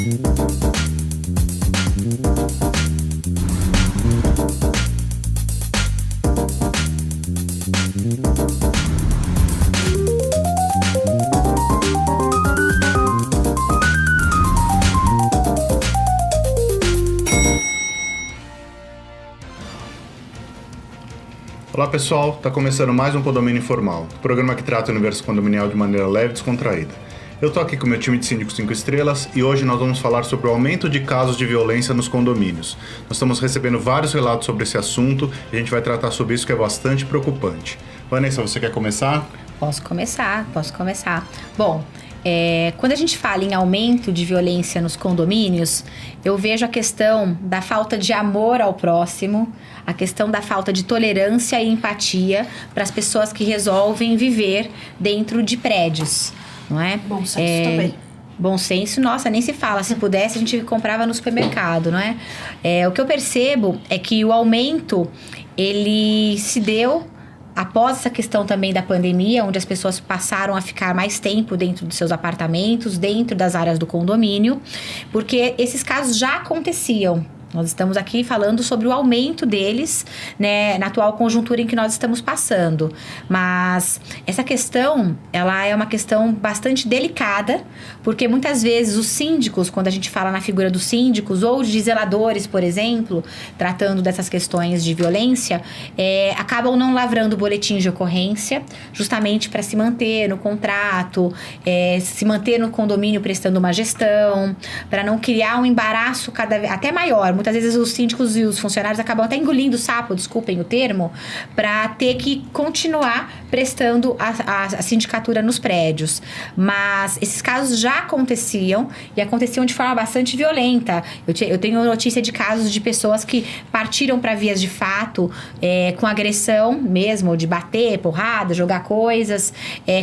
Olá pessoal, está começando mais um Condomínio Informal, programa que trata o universo condominial de maneira leve e descontraída. Eu estou aqui com o meu time de síndicos 5 estrelas e hoje nós vamos falar sobre o aumento de casos de violência nos condomínios. Nós estamos recebendo vários relatos sobre esse assunto e a gente vai tratar sobre isso que é bastante preocupante. Vanessa, você quer começar? Posso começar. Bom, quando a gente fala em aumento de violência nos condomínios, eu vejo a questão da falta de amor ao próximo, a questão da falta de tolerância e empatia para as pessoas que resolvem viver dentro de prédios, não é? Bom senso também. Bom senso, nossa, nem se fala. Se pudesse, a gente comprava no supermercado, não é? O que eu percebo é que o aumento, ele se deu após essa questão também da pandemia, onde as pessoas passaram a ficar mais tempo dentro dos seus apartamentos, dentro das áreas do condomínio, porque esses casos já aconteciam. Nós estamos aqui falando sobre o aumento deles, né, na atual conjuntura em que nós estamos passando. Mas essa questão, ela é uma questão bastante delicada, porque muitas vezes os síndicos, quando a gente fala na figura dos síndicos ou de zeladores, por exemplo, tratando dessas questões de violência, acabam não lavrando boletins de ocorrência, justamente para se manter no contrato, se manter no condomínio prestando uma gestão, para não criar um embaraço até maior. Muitas vezes os síndicos e os funcionários acabam até engolindo o sapo, desculpem o termo, para ter que continuar prestando a sindicatura nos prédios. Mas esses casos já aconteciam e aconteciam de forma bastante violenta. Eu tenho notícia de casos de pessoas que partiram para vias de fato com agressão mesmo, de bater, porrada, jogar coisas.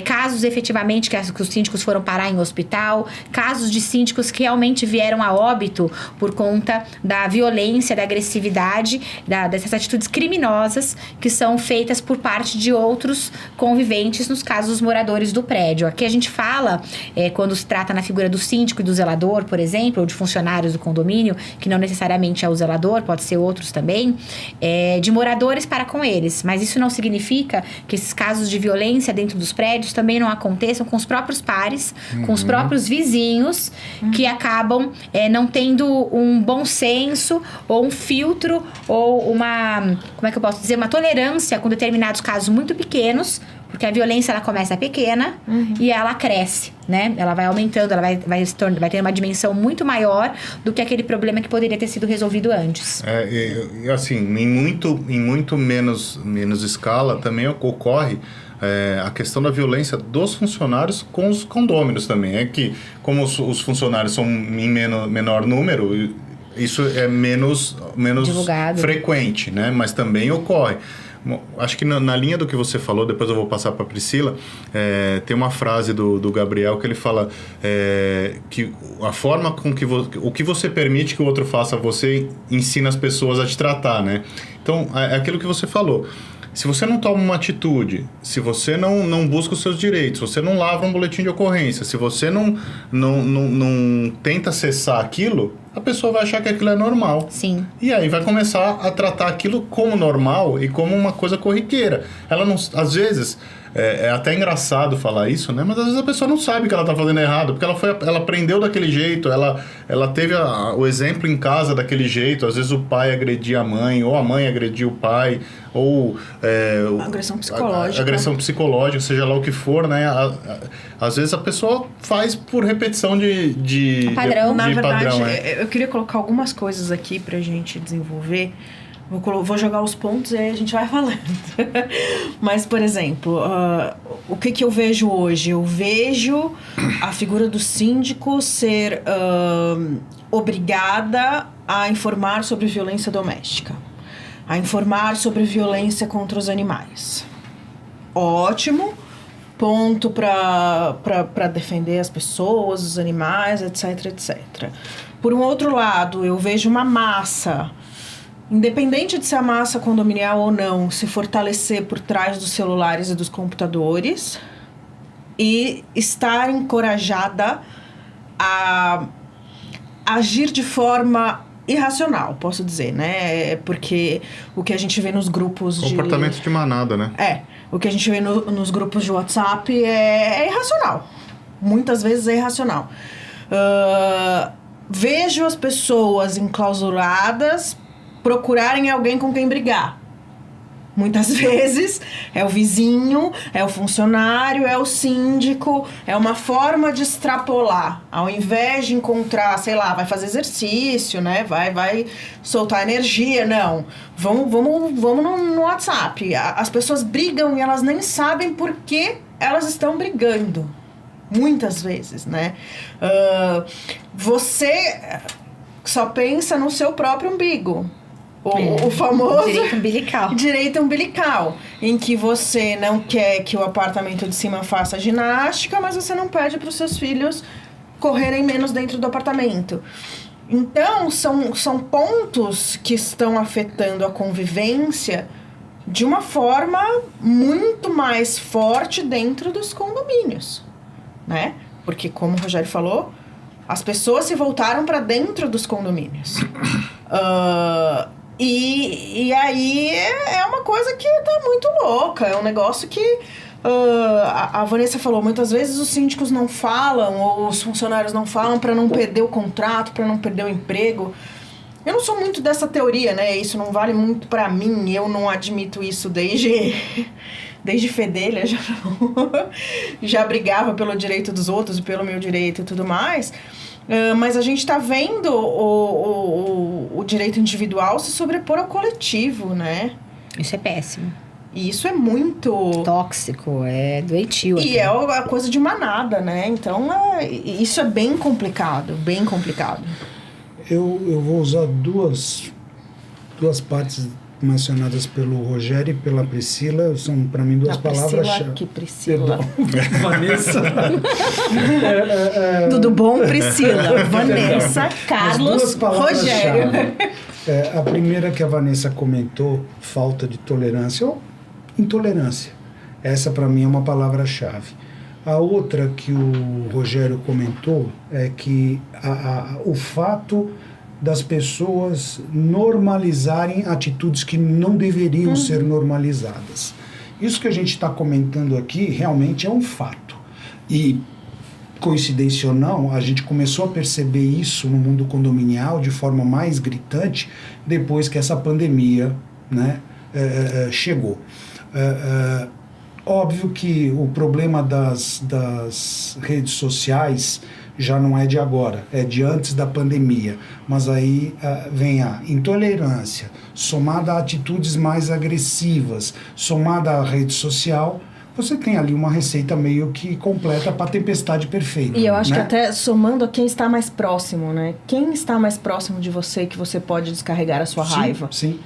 Casos efetivamente que os síndicos foram parar em hospital. Casos de síndicos que realmente vieram a óbito por conta da violência, da agressividade, dessas atitudes criminosas que são feitas por parte de outros conviventes, nos casos dos moradores do prédio. Aqui a gente fala, quando se trata na figura do síndico e do zelador, por exemplo, ou de funcionários do condomínio, que não necessariamente é o zelador, pode ser outros também, de moradores para com eles. Mas isso não significa que esses casos de violência dentro dos prédios também não aconteçam com os próprios pares, com os próprios vizinhos, que acabam não tendo um bom senso ou um filtro ou uma, como é que eu posso dizer, uma tolerância com determinados casos muito pequenos, porque a violência ela começa pequena e ela cresce, né? Ela vai aumentando, ela vai ter uma dimensão muito maior do que aquele problema que poderia ter sido resolvido antes. Assim, em muito menos escala também ocorre a questão da violência dos funcionários com os condôminos também. É que, como os funcionários são em menor número, isso é menos frequente, né? Mas também ocorre. Acho que na linha do que você falou, depois eu vou passar para a Priscila, tem uma frase do Gabriel que ele fala que a forma com que o que você permite que o outro faça a você ensina as pessoas a te tratar, né? Então, é aquilo que você falou. Se você não toma uma atitude, se você não busca os seus direitos, se você não lavra um boletim de ocorrência, se você não tenta acessar aquilo, a pessoa vai achar que aquilo é normal. Sim. E aí vai começar a tratar aquilo como normal e como uma coisa corriqueira. Ela não, às vezes, é até engraçado falar isso, né? Mas às vezes a pessoa não sabe que ela está fazendo errado, porque ela aprendeu daquele jeito, ela teve o exemplo em casa daquele jeito. Às vezes o pai agredia a mãe, ou a mãe agredia o pai, ou agressão psicológica. Agressão psicológica, seja lá o que for, né? Às vezes a pessoa faz por repetição de padrão. Na verdade, eu queria colocar algumas coisas aqui pra gente desenvolver. Vou jogar os pontos e aí a gente vai falando. Mas, por exemplo, o que eu vejo hoje? Eu vejo a figura do síndico ser obrigada a informar sobre violência doméstica, a informar sobre violência contra os animais. Ótimo, ponto para defender as pessoas, os animais, etc, etc. Por um outro lado, eu vejo uma massa, independente de ser a massa condominial ou não, se fortalecer por trás dos celulares e dos computadores e estar encorajada a agir de forma irracional, posso dizer, né? Porque o que a gente vê nos grupos Comportamento de manada, né? O que a gente vê nos grupos de WhatsApp é irracional. Muitas vezes é irracional. Vejo as pessoas enclausuradas procurarem alguém com quem brigar. Muitas vezes é o vizinho, é o funcionário, é o síndico, é uma forma de extrapolar. Ao invés de encontrar, sei lá, vai fazer exercício, né? Vai soltar energia. Não, vamos no WhatsApp. As pessoas brigam e elas nem sabem por que elas estão brigando. Muitas vezes, né? Você só pensa no seu próprio umbigo. O famoso direito umbilical, em que você não quer que o apartamento de cima faça ginástica, mas você não pede para os seus filhos correrem menos dentro do apartamento. Então, são pontos que estão afetando a convivência de uma forma muito mais forte dentro dos condomínios, né? Porque, como o Rogério falou, as pessoas se voltaram para dentro dos condomínios. E aí é uma coisa que tá muito louca. É um negócio que a Vanessa falou, muitas vezes os síndicos não falam, ou os funcionários não falam para não perder o contrato, para não perder o emprego. Eu não sou muito dessa teoria, né? Isso não vale muito para mim. Eu não admito isso desde fedelha. Já brigava pelo direito dos outros e pelo meu direito e tudo mais. Mas a gente está vendo o direito individual se sobrepor ao coletivo, né? Isso é péssimo. E isso é muito... tóxico, é doentio. E é a coisa de manada, né? Então, isso é bem complicado, bem complicado. Eu vou usar duas partes mencionadas pelo Rogério e pela Priscila, são para mim duas palavras-chave. Que Priscila. Vanessa. Tudo bom, Priscila? Vanessa, Carlos, Rogério. A primeira que a Vanessa comentou, falta de tolerância ou intolerância. Essa para mim é uma palavra-chave. A outra que o Rogério comentou é que o fato das pessoas normalizarem atitudes que não deveriam ser normalizadas. Isso que a gente está comentando aqui realmente é um fato. E, coincidência ou não, a gente começou a perceber isso no mundo condominial de forma mais gritante depois que essa pandemia, né, chegou. Óbvio que o problema das redes sociais já não é de agora, é de antes da pandemia. Mas aí vem a intolerância, somada a atitudes mais agressivas, somada à rede social, você tem ali uma receita meio que completa para a tempestade perfeita. E eu acho, né? que até somando a quem está mais próximo, né? Quem está mais próximo de você que você pode descarregar a sua raiva. Sim.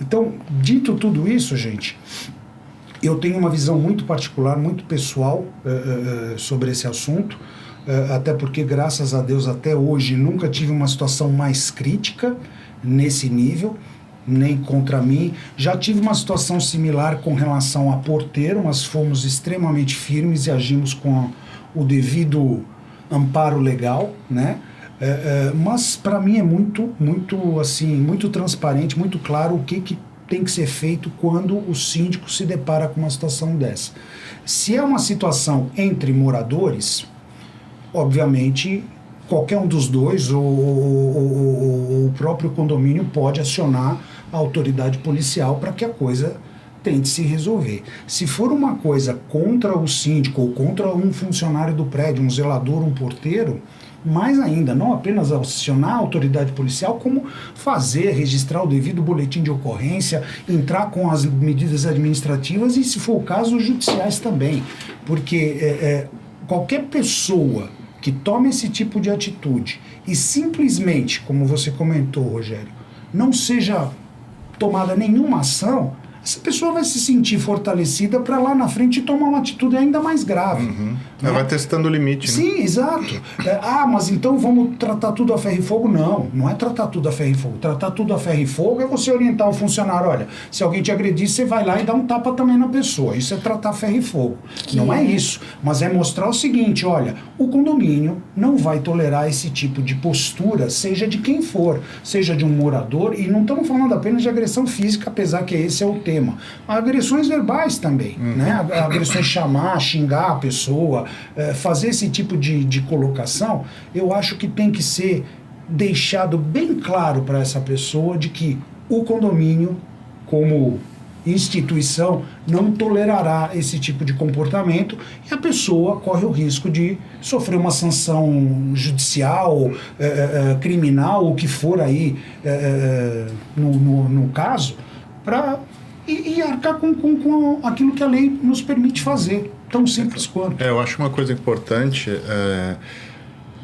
Então, dito tudo isso, gente, eu tenho uma visão muito particular, muito pessoal sobre esse assunto. Até porque, graças a Deus, até hoje, nunca tive uma situação mais crítica nesse nível, nem contra mim. Já tive uma situação similar com relação a porteiro, mas fomos extremamente firmes e agimos com o devido amparo legal, né? Mas, para mim, é muito transparente, muito claro o que tem que ser feito quando o síndico se depara com uma situação dessa. Se é uma situação entre moradores, obviamente, qualquer um dos dois, ou o próprio condomínio pode acionar a autoridade policial para que a coisa tente se resolver. Se for uma coisa contra o síndico ou contra um funcionário do prédio, um zelador, um porteiro, mais ainda, não apenas acionar a autoridade policial, como registrar o devido boletim de ocorrência, entrar com as medidas administrativas e, se for o caso, os judiciais também. Porque qualquer pessoa que tome esse tipo de atitude e simplesmente, como você comentou, Rogério, não seja tomada nenhuma ação, essa pessoa vai se sentir fortalecida para lá na frente tomar uma atitude ainda mais grave. Vai testando o limite, né? Sim, exato. Mas então vamos tratar tudo a ferro e fogo? Não é tratar tudo a ferro e fogo. Tratar tudo a ferro e fogo é você orientar o funcionário, olha, se alguém te agredir, você vai lá e dá um tapa também na pessoa. Isso é tratar ferro e fogo. Não é isso. Mas é mostrar o seguinte, olha, o condomínio não vai tolerar esse tipo de postura, seja de quem for, seja de um morador, e não estamos falando apenas de agressão física, apesar que esse é o tema. Agressões verbais também, né? Agressões chamar, xingar a pessoa, fazer esse tipo de colocação, eu acho que tem que ser deixado bem claro para essa pessoa de que o condomínio, como instituição, não tolerará esse tipo de comportamento e a pessoa corre o risco de sofrer uma sanção judicial, criminal, o que for aí no caso, para e arcar com aquilo que a lei nos permite fazer. Tão simples quanto. Eu acho uma coisa importante,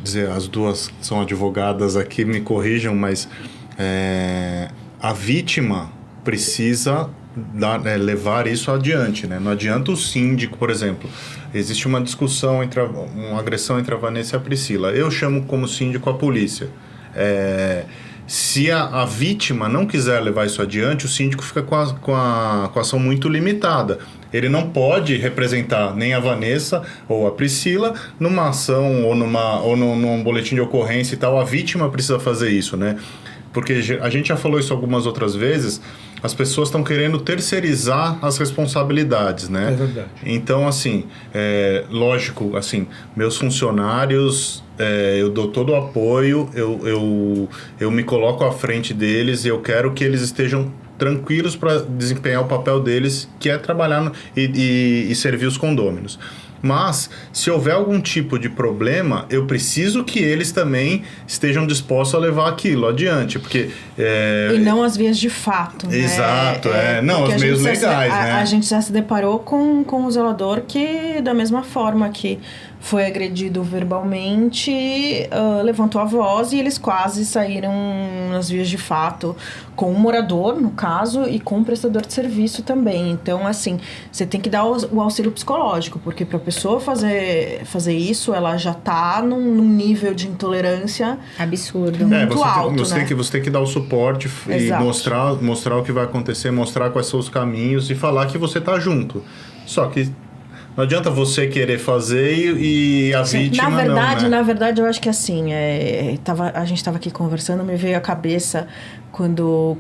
dizer, as duas são advogadas aqui, me corrijam, mas a vítima precisa levar isso adiante, né? Não adianta o síndico, por exemplo, existe uma discussão, uma agressão entre a Vanessa e a Priscila. Eu chamo como síndico a polícia. Se a vítima não quiser levar isso adiante, o síndico fica com a ação muito limitada. Ele não pode representar nem a Vanessa ou a Priscila numa ação ou num boletim de ocorrência e tal. A vítima precisa fazer isso, né? Porque a gente já falou isso algumas outras vezes, as pessoas estão querendo terceirizar as responsabilidades, né? É verdade. Então, assim, lógico, assim, meus funcionários, eu dou todo o apoio, eu me coloco à frente deles e eu quero que eles estejam tranquilos para desempenhar o papel deles, que é trabalhar e servir os condôminos. Mas, se houver algum tipo de problema, eu preciso que eles também estejam dispostos a levar aquilo adiante, porque... E não as vias de fato, né? Exato, não, os meios legais, né? A gente já se deparou com o zelador que, da mesma forma que foi agredido verbalmente, levantou a voz e eles quase saíram nas vias de fato com o morador, no caso, e com o prestador de serviço também. Então, assim, você tem que dar o auxílio psicológico, porque para a pessoa fazer isso, ela já tá num nível de intolerância absurdo. Muito alto, você tem que dar o suporte e mostrar o que vai acontecer, mostrar quais são os caminhos e falar que você tá junto. Só que não adianta você querer fazer e a vítima não, né? Na verdade, eu acho que assim, a gente estava aqui conversando, me veio à cabeça quando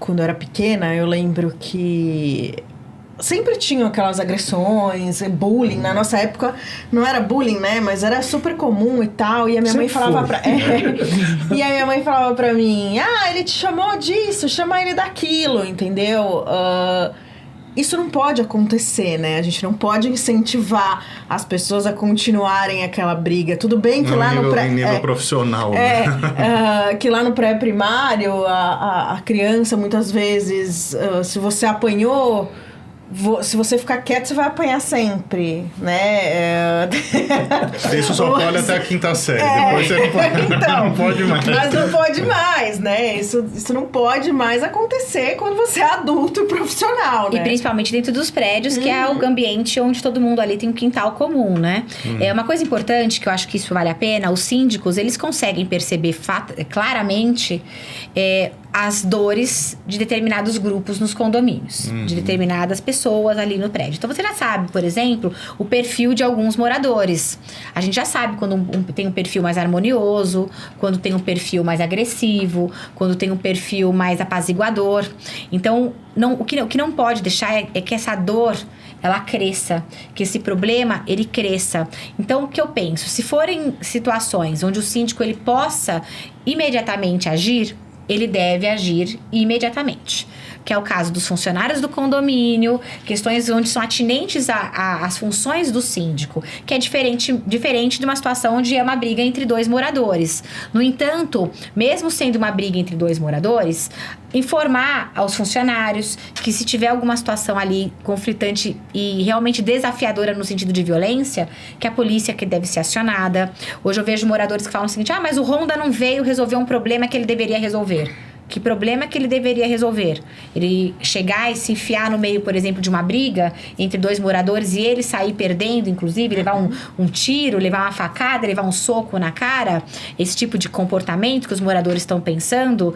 eu era pequena, eu lembro que sempre tinham aquelas agressões, bullying. Na nossa época não era bullying, né? Mas era super comum e tal. E a minha mãe falava e a minha mãe falava pra mim, ele te chamou disso, chama ele daquilo, entendeu? Isso não pode acontecer, né? A gente não pode incentivar as pessoas a continuarem aquela briga. Tudo bem que não, lá no pré... Em nível profissional. Que lá no pré-primário, a criança, muitas vezes, se você apanhou... Se você ficar quieto, você vai apanhar sempre, né? Isso só pode até a quinta série. Depois você não pode, então, não pode mais. Mas não pode mais, né? Isso não pode mais acontecer quando você é adulto e profissional, né? E principalmente dentro dos prédios, que é o ambiente onde todo mundo ali tem um quintal comum, né? É uma coisa importante, que eu acho que isso vale a pena, os síndicos, eles conseguem perceber claramente as dores de determinados grupos nos condomínios, de determinadas pessoas ali no prédio. Então, você já sabe, por exemplo, o perfil de alguns moradores. A gente já sabe quando tem um perfil mais harmonioso, quando tem um perfil mais agressivo, quando tem um perfil mais apaziguador. Então, o que não pode deixar é que essa dor, ela cresça, que esse problema, ele cresça. Então, o que eu penso? Se forem situações onde o síndico, ele possa imediatamente agir, ele deve agir imediatamente. Que é o caso dos funcionários do condomínio, questões onde são atinentes às funções do síndico, que é diferente de uma situação onde é uma briga entre dois moradores. No entanto, mesmo sendo uma briga entre dois moradores, informar aos funcionários que se tiver alguma situação ali conflitante e realmente desafiadora no sentido de violência, que a polícia que deve ser acionada. Hoje eu vejo moradores que falam o seguinte, mas o Ronda não veio resolver um problema que ele deveria resolver. Que problema que ele deveria resolver? Ele chegar e se enfiar no meio, por exemplo, de uma briga entre dois moradores e ele sair perdendo, inclusive, levar um tiro, levar uma facada, levar um soco na cara? Esse tipo de comportamento que os moradores estão pensando.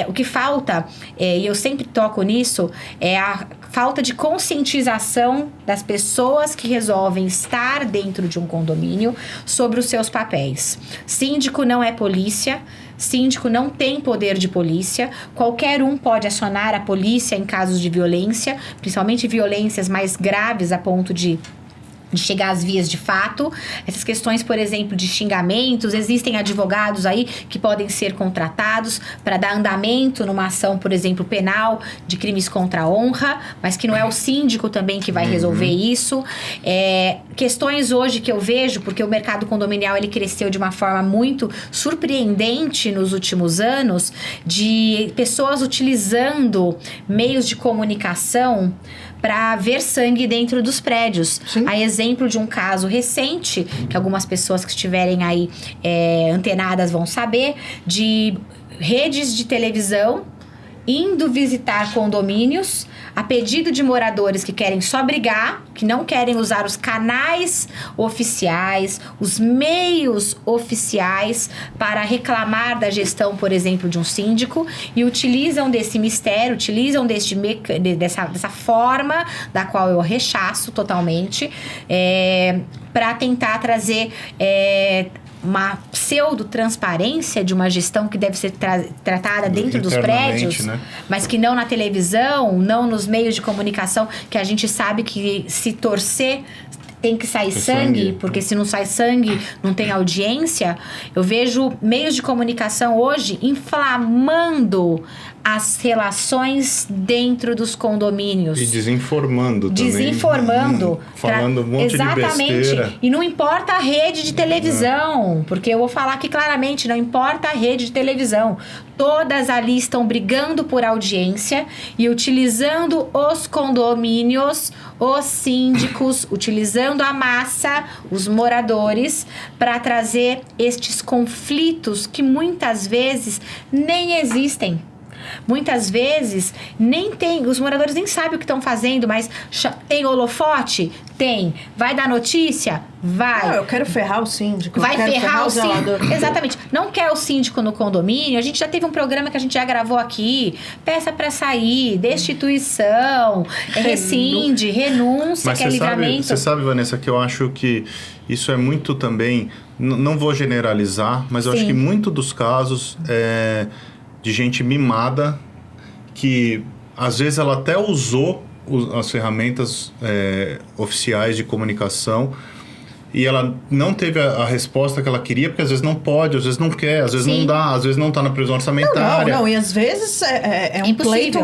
O que falta, e eu sempre toco nisso, é a falta de conscientização das pessoas que resolvem estar dentro de um condomínio sobre os seus papéis. Síndico não é polícia, síndico não tem poder de polícia, qualquer um pode acionar a polícia em casos de violência, principalmente violências mais graves a ponto de chegar às vias de fato. Essas questões, por exemplo, de xingamentos, existem advogados aí que podem ser contratados para dar andamento numa ação, por exemplo, penal de crimes contra a honra, mas que não é o síndico também que vai resolver isso. Questões hoje que eu vejo, porque o mercado condominial ele cresceu de uma forma muito surpreendente nos últimos anos, de pessoas utilizando meios de comunicação para ver sangue dentro dos prédios. Sim. A exemplo de um caso recente, que algumas pessoas que estiverem aí antenadas vão saber, de redes de televisão indo visitar condomínios a pedido de moradores que querem só brigar, que não querem usar os canais oficiais, os meios oficiais para reclamar da gestão, por exemplo, de um síndico, e utilizam desse mistério, utilizam dessa forma, da qual eu rechaço totalmente, para tentar trazer uma pseudo-transparência de uma gestão que deve ser tratada dentro dos prédios, né? Mas que não na televisão, não nos meios de comunicação, que a gente sabe que se torcer tem que sair sangue, porque se não sai sangue, não tem audiência. Eu vejo meios de comunicação hoje inflamando as relações dentro dos condomínios. E desinformando também. Desinformando. Falando um monte de besteira. E não importa a rede de televisão, porque eu vou falar aqui claramente, não importa a rede de televisão. Todas ali estão brigando por audiência e utilizando os condomínios, os síndicos, utilizando a massa, os moradores, para trazer estes conflitos que muitas vezes nem existem. Muitas vezes nem tem, os moradores nem sabem o que estão fazendo, mas tem holofote? Tem. Vai dar notícia? Vai. Não, eu quero ferrar o síndico. Vai ferrar o síndico. zelador. Exatamente. Não quer o síndico no condomínio. A gente já teve um programa que a gente já gravou aqui. Peça pra sair, destituição, rescinde, renúncia, Mas que é livramento. Você sabe, Vanessa, que eu acho que isso é muito também... Não vou generalizar, mas eu acho que muito dos casos de gente mimada que às vezes ela até usou as ferramentas oficiais de comunicação e ela não teve a resposta que ela queria, porque às vezes não pode, às vezes não quer, às vezes não dá, às vezes não está na previsão orçamentária. Não, e às vezes é um pleito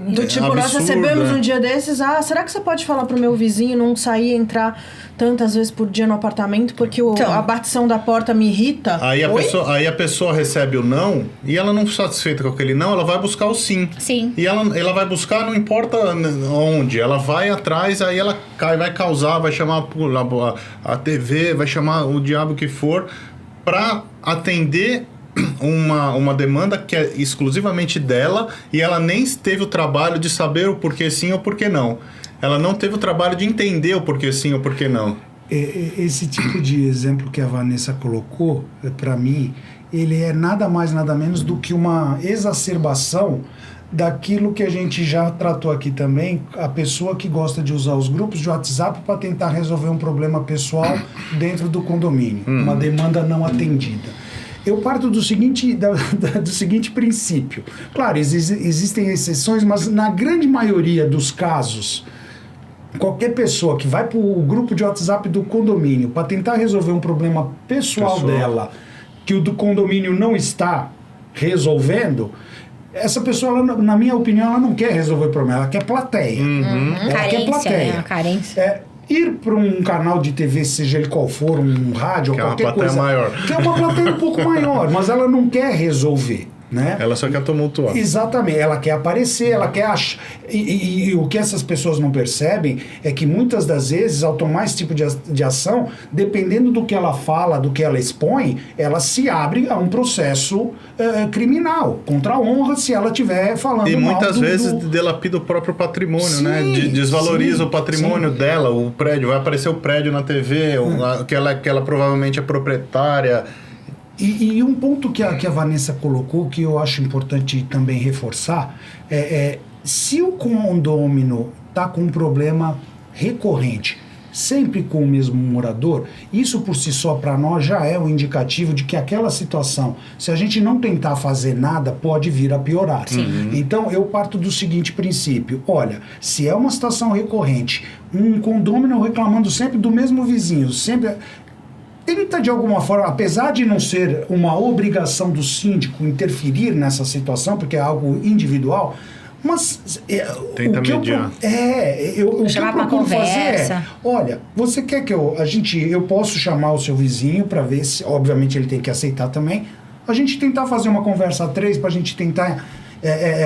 do tipo, absurdo, nós recebemos um dia desses, será que você pode falar pro meu vizinho não sair e entrar tantas vezes por dia no apartamento porque a batição da porta me irrita? Aí a pessoa recebe o não e ela não satisfeita com aquele não, ela vai buscar o sim. Sim. E ela vai buscar, não importa onde, ela vai atrás, aí ela vai causar, vai chamar a TV, vai chamar o diabo que for para atender uma demanda que é exclusivamente dela e ela nem teve o trabalho de saber o porquê sim ou porquê não. Ela não teve o trabalho de entender o porquê sim ou porquê não. Esse tipo de exemplo que a Vanessa colocou, para mim, ele é nada mais, nada menos do que uma exacerbação daquilo que a gente já tratou aqui também, a pessoa que gosta de usar os grupos de WhatsApp para tentar resolver um problema pessoal dentro do condomínio, uma demanda não atendida. Eu parto do seguinte princípio. Claro, existem exceções, mas na grande maioria dos casos, qualquer pessoa que vai para o grupo de WhatsApp do condomínio para tentar resolver um problema pessoal dela, que o do condomínio não está resolvendo, essa pessoa, na minha opinião, ela não quer resolver o problema, ela quer plateia. Ela quer plateia. Carência. Ir para um canal de TV, seja ele qual for, um rádio, ou qualquer coisa, maior. que é uma plateia um pouco maior, mas ela não quer resolver. né? Ela só quer tumultuar. Exatamente, ela quer aparecer, ela quer achar. E o que essas pessoas não percebem é que muitas das vezes, ao tomar esse tipo de ação, dependendo do que ela fala, do que ela expõe, ela se abre a um processo criminal, contra a honra, se ela estiver falando e mal muitas vezes delapida o próprio patrimônio, Sim, né? Desvaloriza sim, o patrimônio dela, o prédio, vai aparecer o prédio na TV, que ela provavelmente é proprietária. E um ponto que a Vanessa colocou, que eu acho importante também reforçar, se o condômino está com um problema recorrente, sempre com o mesmo morador, isso por si só para nós já é um indicativo de que aquela situação, se a gente não tentar fazer nada, pode vir a piorar. Então eu parto do seguinte princípio: olha, se é uma situação recorrente, um condômino reclamando sempre do mesmo vizinho, sempre... Tenta de alguma forma, apesar de não ser uma obrigação do síndico interferir nessa situação, porque é algo individual, mas tenta mediar. O que eu procuro fazer é, olha, você quer que eu posso chamar o seu vizinho para ver se, obviamente ele tem que aceitar também, a gente tentar fazer uma conversa a três para a gente tentar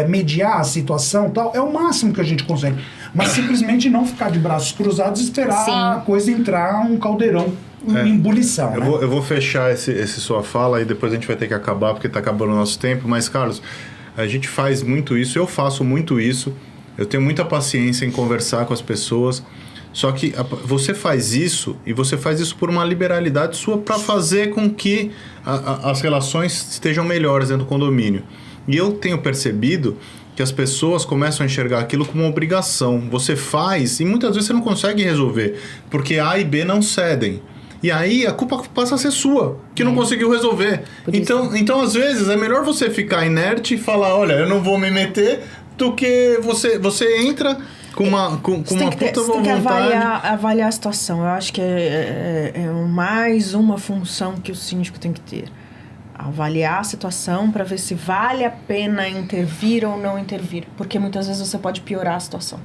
mediar a situação e tal, é o máximo que a gente consegue, mas simplesmente não ficar de braços cruzados e esperar a coisa entrar um caldeirão. Uma ebulição. Eu vou fechar esse sua fala e depois a gente vai ter que acabar porque está acabando o nosso tempo. Mas, Carlos, a gente faz muito isso, eu faço muito isso. Eu tenho muita paciência em conversar com as pessoas. Só que você faz isso e você faz isso por uma liberalidade sua para fazer com que as relações estejam melhores dentro do condomínio. E eu tenho percebido que as pessoas começam a enxergar aquilo como uma obrigação. Você faz e muitas vezes você não consegue resolver porque A e B não cedem. E aí a culpa passa a ser sua, que não conseguiu resolver. Então, às vezes, é melhor você ficar inerte e falar, olha, eu não vou me meter, do que você entra com uma puta vontade. Você tem que avaliar a situação. Eu acho que é mais uma função que o síndico tem que ter. Avaliar a situação para ver se vale a pena intervir ou não intervir. Porque muitas vezes você pode piorar a situação.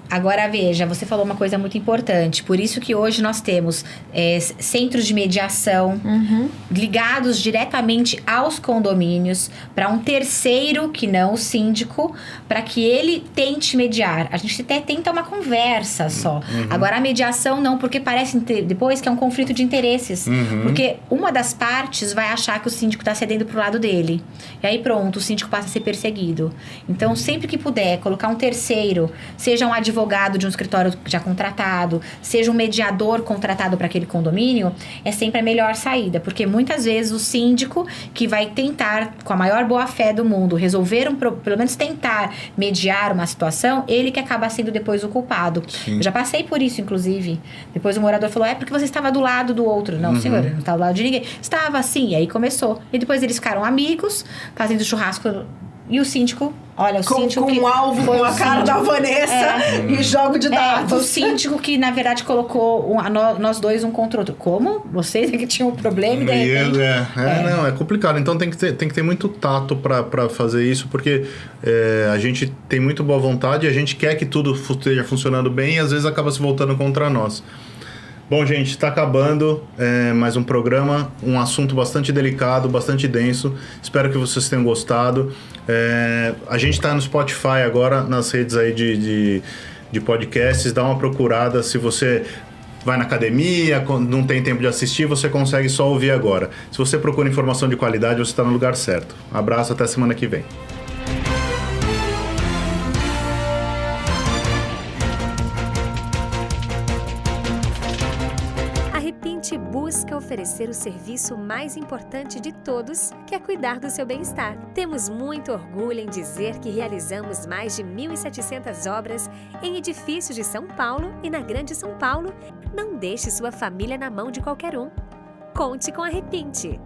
Agora veja, você falou uma coisa muito importante. Por isso que hoje nós temos centros de mediação ligados diretamente aos condomínios para um terceiro, que não o síndico, para que ele tente mediar. A gente até tenta uma conversa só. Agora a mediação não, porque parece depois que é um conflito de interesses. Porque uma das partes vai achar que o síndico está cedendo pro lado dele. E aí pronto, o síndico passa a ser perseguido. Então sempre que puder colocar um terceiro, seja um advogado de um escritório já contratado, seja um mediador contratado para aquele condomínio, é sempre a melhor saída, porque muitas vezes o síndico que vai tentar, com a maior boa-fé do mundo, resolver pelo menos tentar mediar uma situação, ele que acaba sendo depois o culpado. Eu já passei por isso, inclusive. Depois o morador falou, porque você estava do lado do outro. Não, senhor, eu não estava do lado de ninguém. Estava assim, e aí começou. E depois eles ficaram amigos, fazendo churrasco. E o síndico, olha, o síndico com que... um alvo foi com a cara da Vanessa e jogo de dados. Foi o síndico que, na verdade, colocou nós dois um contra o outro. Como? Vocês que tinham um problema e de repente... Não, é complicado. Então tem que ter muito tato para fazer isso, porque a gente tem muito boa vontade e a gente quer que tudo esteja funcionando bem e às vezes acaba se voltando contra nós. Bom, gente, está acabando mais um programa, um assunto bastante delicado, bastante denso. Espero que vocês tenham gostado. A gente está no Spotify agora, nas redes aí de podcasts. Dá uma procurada. Se você vai na academia, não tem tempo de assistir, você consegue só ouvir agora. Se você procura informação de qualidade, você está no lugar certo. Abraço, até semana que vem. Busca oferecer o serviço mais importante de todos, que é cuidar do seu bem-estar. Temos muito orgulho em dizer que realizamos mais de 1.700 obras em edifícios de São Paulo e na Grande São Paulo. Não deixe sua família na mão de qualquer um. Conte com a Repinte.